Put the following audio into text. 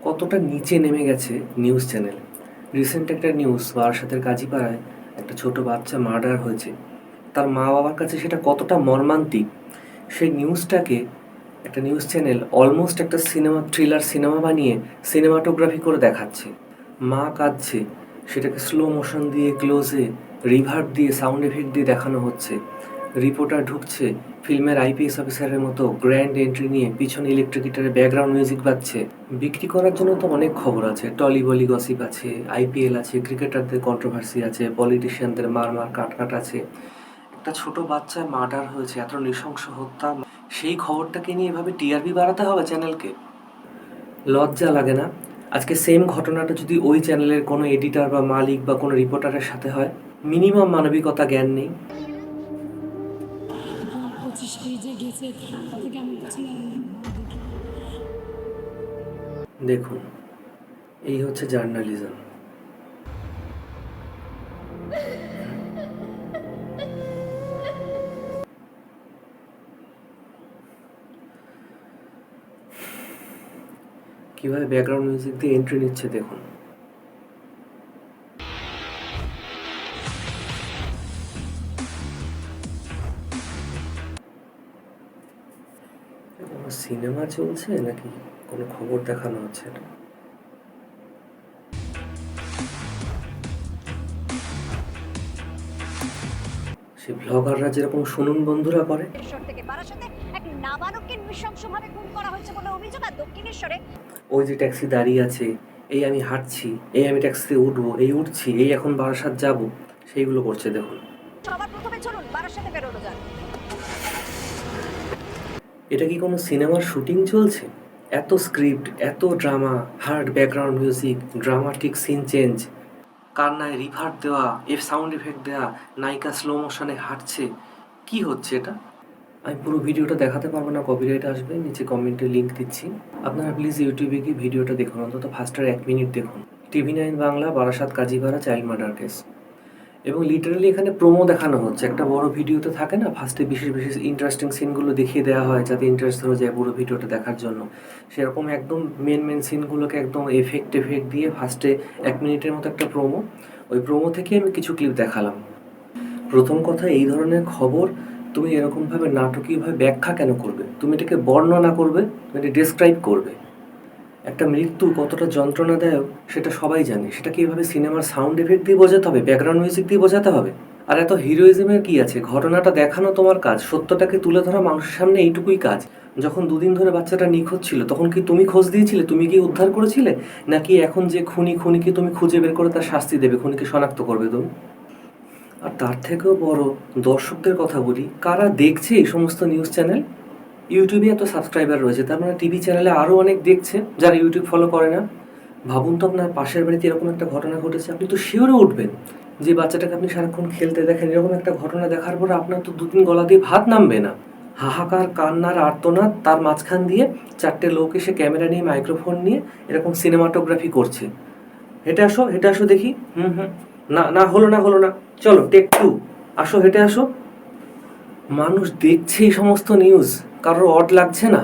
কতটা নিচে নেমে গেছে নিউজ চ্যানেল। রিসেন্ট একটা নিউজ, বারাসাতের কাজীপাড়ায় একটা ছোট বাচ্চা মার্ডার হয়েছে। তার মা বাবার কাছে সেটা কতটা মর্মান্তিক, সেই নিউজটাকে একটা নিউজ চ্যানেল অলমোস্ট একটা থ্রিলার সিনেমা বানিয়ে সিনেমাটোগ্রাফি করে দেখাচ্ছে। মা কাঁদছে, সেটাকে স্লো মোশন দিয়ে, ক্লোজে, রিভার্ব দিয়ে, সাউন্ড এফেক্ট দিয়ে দেখানো হচ্ছে। রিপোর্টার ঢুকছে ফিল্মের আইপিএস অফিসারের মতো গ্র্যান্ড এন্ট্রি নিয়ে, পিছনে ইলেকট্রিক গিটারে ব্যাকগ্রাউন্ড মিউজিক বাজছে। বিক্রি করার জন্য তো অনেক খবর আছে, টলি বলি গসিপ আছে, আইপিএল আছে, ক্রিকেটারদের কন্ট্রোভার্সি আছে, পলিটিশিয়ানদের মার কাট আছে। একটা ছোট বাচ্চার মার্ডার হয়েছে, এত নৃশংস হত্যা, সেই খবরটাকে নিয়ে এভাবে টিআরপি বাড়াতে হবে চ্যানেলকে? লজ্জা লাগে না? আজকে সেম ঘটনাটা যদি ওই চ্যানেলের কোনো এডিটর বা মালিক বা কোনো রিপোর্টারের সাথে হয়, মিনিমাম মানবিকতা জ্ঞান নেই। দেখুন, এই হচ্ছে জার্নালিজম। কিভাবে ব্যাকগ্রাউন্ড মিউজিক দিয়ে এন্ট্রি নিচ্ছে দেখুন। কোনো সিনেমা চলছে নাকি কোনো খবর দেখানো হচ্ছে? এটা সে ব্লগাররা যেরকম শুনুন বন্ধুরা করে, থেকে বারাসাতে এক নাবালককে নৃশংসভাবে খুন করা হয়েছে বলে অভিযোগ। আর দক্ষিণেশ্বরে ওই যে ট্যাক্সি দাঁড়িয়ে আছে, এই আমি হাঁটছি, এই আমি ট্যাক্সিতে উঠবো, এই উঠছি, এই এখন বারাসাত যাব, সেইগুলো করছে দেখুন। সবার প্রথমে চলুন বারাসাতে বেরোনো যাক। এটা কি কোনো সিনেমার শুটিং চলছে? এত স্ক্রিপ্ট, এত drama, hard background music, dramatic scene change, কান্নায় রিভার্ব দেওয়া, সাউন্ড এফেক্ট দেওয়া, নায়িকা স্লো মোশনে হাঁটছে, কি হচ্ছে এটা? আমি পুরো ভিডিওটা দেখাতে পারবো না, কপিরাইট আসবে, নিচে কমেন্টে লিঙ্ক দিচ্ছি। আপনারা প্লিজ ইউটিউবে গিয়ে ভিডিওটা দেখুন, অন্তত ফার্স্টের 1 মিনিট দেখুন। TV9 Bangla, Barasat Kazipara child murder case. এবং লিটারালি এখানে প্রোমো দেখানো হচ্ছে। একটা বড় ভিডিওতে থাকে না, ফার্স্টে বিশেষ বিশেষ ইন্টারেস্টিং সিনগুলো দেখিয়ে দেওয়া হয় যাতে ইন্টারেস্ট ধরে যায় পুরো ভিডিওটা দেখার জন্য। সেরকম একদম মেন সিনগুলোকে একদম এফেক্ট দিয়ে ফার্স্টে 1 মিনিটের মতো একটা প্রোমো, ওই প্রোমো থেকে আমি কিছু ক্লিপ দেখালাম। প্রথম কথা, এই ধরনের খবর তুমি এরকমভাবে নাটকীয়ভাবে ব্যাখ্যা কেন করবে? তুমি এটাকে বর্ণনা করবে, তুমি এটা ডেসক্রাইব করবে। একটা মৃত্যু কতটা যন্ত্রণাদায়ক সেটা সবাই জানে, সেটাকে এভাবে সিনেমার সাউন্ড এফেক্ট দিয়ে বোঝাতে হবে, ব্যাকগ্রাউন্ড মিউজিক দিয়ে বোঝাতে হবে? আর এত হিরোইজমের কি আছে? ঘটনাটা দেখানো তোমার কাজ, সত্যটাকে তুলে ধরা মানুষের সামনে এইটুকুই কাজ। যখন 2 দিন ধরে বাচ্চাটা নিখোঁজ ছিল, তখন কি তুমি খোঁজ দিয়েছিলে? তুমি কি উদ্ধার করেছিলে? নাকি এখন যে খুনিকে তুমি খুঁজে বের করে তার শাস্তি দেবে, খুনিকে শনাক্ত করবে তুমি? আর তার থেকেও বড়, দর্শকদের কথা বলি, কারা দেখছে এই সমস্ত নিউজ চ্যানেল? ইউটিউবে এত সাবস্ক্রাইবার রয়েছে, তার মানে টিভি চ্যানেলে আরও অনেক দেখছে যারা ইউটিউব ফলো করে না। ভাবুন তো, আপনার পাশের বাড়িতে এরকম একটা ঘটনা ঘটেছে, আপনি তো শিওরে উঠবেন। যে বাচ্চাটাকে আপনি সারাক্ষণ খেলতে দেখেন, এরকম একটা ঘটনা দেখার পরে আপনার তো 2 দিন গলা দিয়ে ভাত নামবে না। হাহাকার, কান্নার আর্তনাদ, তার মাঝখান দিয়ে 4টে লোক এসে ক্যামেরা নিয়ে, মাইক্রোফোন নিয়ে এরকম সিনেমাটোগ্রাফি করছে। হেঁটে আসো দেখি। না না, হলো না, চলো টেক 2, আসো হেঁটে আসো। মানুষ দেখছে এই সমস্ত নিউজ, কারোর অড লাগছে না?